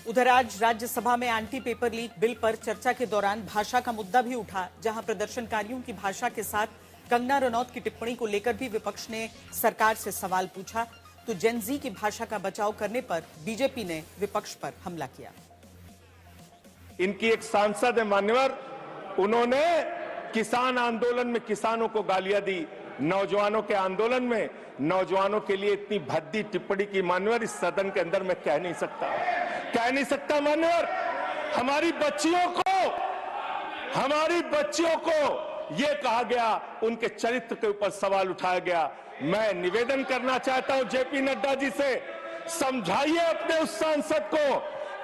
उधर आज राज्यसभा में एंटी पेपर लीक बिल पर चर्चा के दौरान भाषा का मुद्दा भी उठा, जहां प्रदर्शनकारियों की भाषा के साथ कंगना रनौत की टिप्पणी को लेकर भी विपक्ष ने सरकार से सवाल पूछा। तो जेनजी की भाषा का बचाव करने पर बीजेपी ने विपक्ष पर हमला किया। इनकी एक सांसद है मान्यवर, उन्होंने किसान आंदोलन में किसानों को गालियां दी, नौजवानों के आंदोलन में नौजवानों के लिए इतनी भद्दी टिप्पणी की मान्यवर इस सदन के अंदर मैं कह नहीं सकता मान्यवर। हमारी बच्चियों को यह कहा गया, उनके चरित्र के ऊपर सवाल उठाया गया। मैं निवेदन करना चाहता हूं जेपी नड्डा जी से, समझाइए अपने उस सांसद को।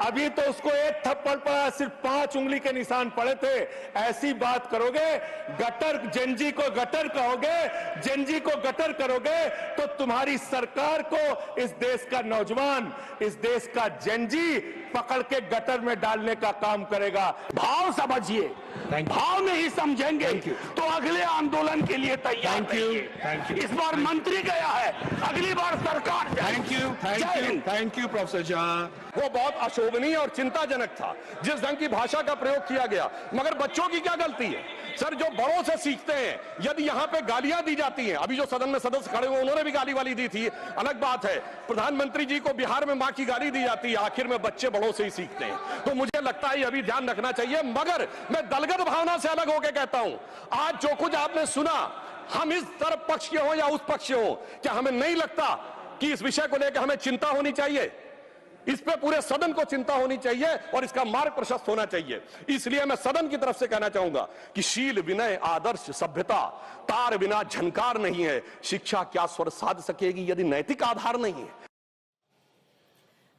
अभी तो उसको एक थप्पड़ पड़ा, सिर्फ 5 उंगली के निशान पड़े थे। ऐसी बात करोगे, गटर जेनजी को गटर कहोगे, जेनजी को गटर करोगे तो तुम्हारी सरकार को इस देश का नौजवान, इस देश का जेनजी पकड़ के गटर में डालने का काम करेगा। भाव समझिए, भाव नहीं समझेंगे तो अगले आंदोलन के लिए तैयार रहिए। इस बार मंत्री गया है, अगली बार सरकार जाएगी। Thank you professor Jha. वो बहुत अशोभनीय और चिंताजनक था जिस ढंग की भाषा का प्रयोग किया गया, मगर बच्चों की क्या गलती है सर, जो बड़ों से सीखते हैं। यदि यहाँ पे गालियां दी जाती हैं, अभी जो सदन में सदस्य खड़े हुए उन्होंने भी गाली वाली दी थी, अलग बात है। प्रधानमंत्री जी को बिहार में मां की गाली दी जाती है, आखिर में बच्चे बड़ों से ही सीखते हैं। तो मुझे लगता है अभी ध्यान रखना चाहिए। मगर मैं दलगत भावना से अलग होकर कहता हूं, आज जो कुछ आपने सुना, हम इस तरफ पक्ष के हो या उस पक्ष के हो, क्या हमें नहीं लगता कि इस विषय को लेकर हमें चिंता होनी चाहिए? इस पे पूरे सदन को चिंता होनी चाहिए और इसका मार्ग प्रशस्त होना चाहिए। इसलिए मैं सदन की तरफ से कहना चाहूंगा कि शील, विनय, आदर्श, सभ्यता तार बिना झनकार नहीं है। शिक्षा क्या स्वर साध सकेगी यदि नैतिक आधार नहीं है?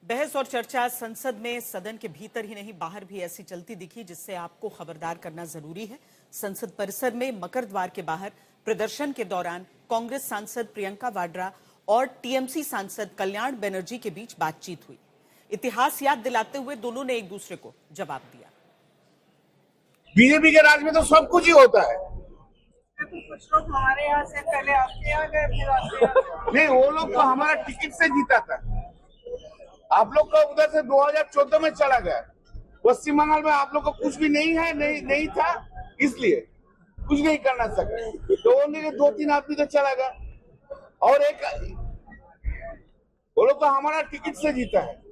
बहस और चर्चा संसद में सदन के भीतर ही नहीं बाहर भी ऐसी चलती दिखी, जिससे आपको खबरदार करना जरूरी है। संसद परिसर में मकर द्वार के बाहर प्रदर्शन के दौरान कांग्रेस सांसद प्रियंका वाड्रा और टीएमसी सांसद कल्याण बनर्जी के बीच बातचीत हुई। इतिहास याद दिलाते हुए दोनों ने एक दूसरे को जवाब दिया। बीजेपी के राज में तो सब कुछ ही होता है। तो कुछ लोग हमारे यहाँ से पहले आपके यहाँ गए, फिर आपके यहाँ। नहीं, वो लोग तो हमारा टिकट से जीता था। आप लोग का उधर से 2014 में चला गया। पश्चिम बंगाल में आप लोग को कुछ भी नहीं है, नहीं था, इसलिए कुछ नहीं करना सके। तो उन्हें 2-3 आदमी तो चला गया और एक वो लोग तो हमारा टिकट से जीता है।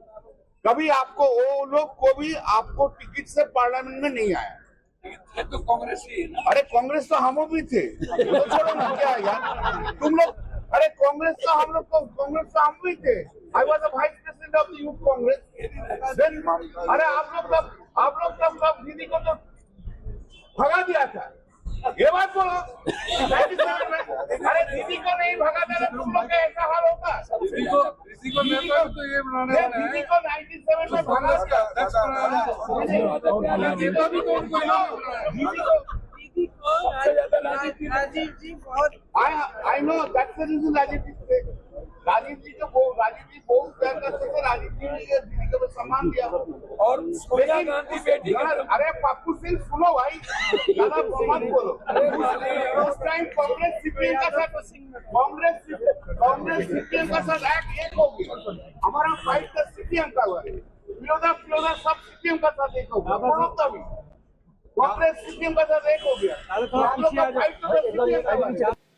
कभी आपको वो लोग को भी आपको टिकट से पार्लियामेंट में नहीं आया। तो कांग्रेस ही, अरे कांग्रेस तो हम भी थे, तो छोड़ो ना, क्या यार तुम लोग। अरे कांग्रेस तो हम लोग को, कांग्रेस तो हम भी थे। I was the vice president of the youth Congress. अरे आप लोग सब दीदी को तो भगा दिया था, ये बात बोलो। अरे दीदी को नहीं भगा था, तुम लोग का ऐसा हाल होता। दीदी को 97 में भगा राजीव जी बहुत, I know that's the reason. Rajiv ji बहुत प्यार करते थे। राजीव जी ने दीदी को सम्मान दिया। और सोनिया गांधी बेटी। अरे पप्पू सिंह सुनो भाई, ज्यादा मत बोलो। उस टाइम कांग्रेस सीपीएम का साथ एक हो गया। हमारा फाइट का सीपीएम का हुआ, फिरोजा सब सीपीएम का साथ एक हो गया। कांग्रेस सीपीएम का साथ एक हो गया। हम लोग का फाइट तो सीपीएम का हुआ।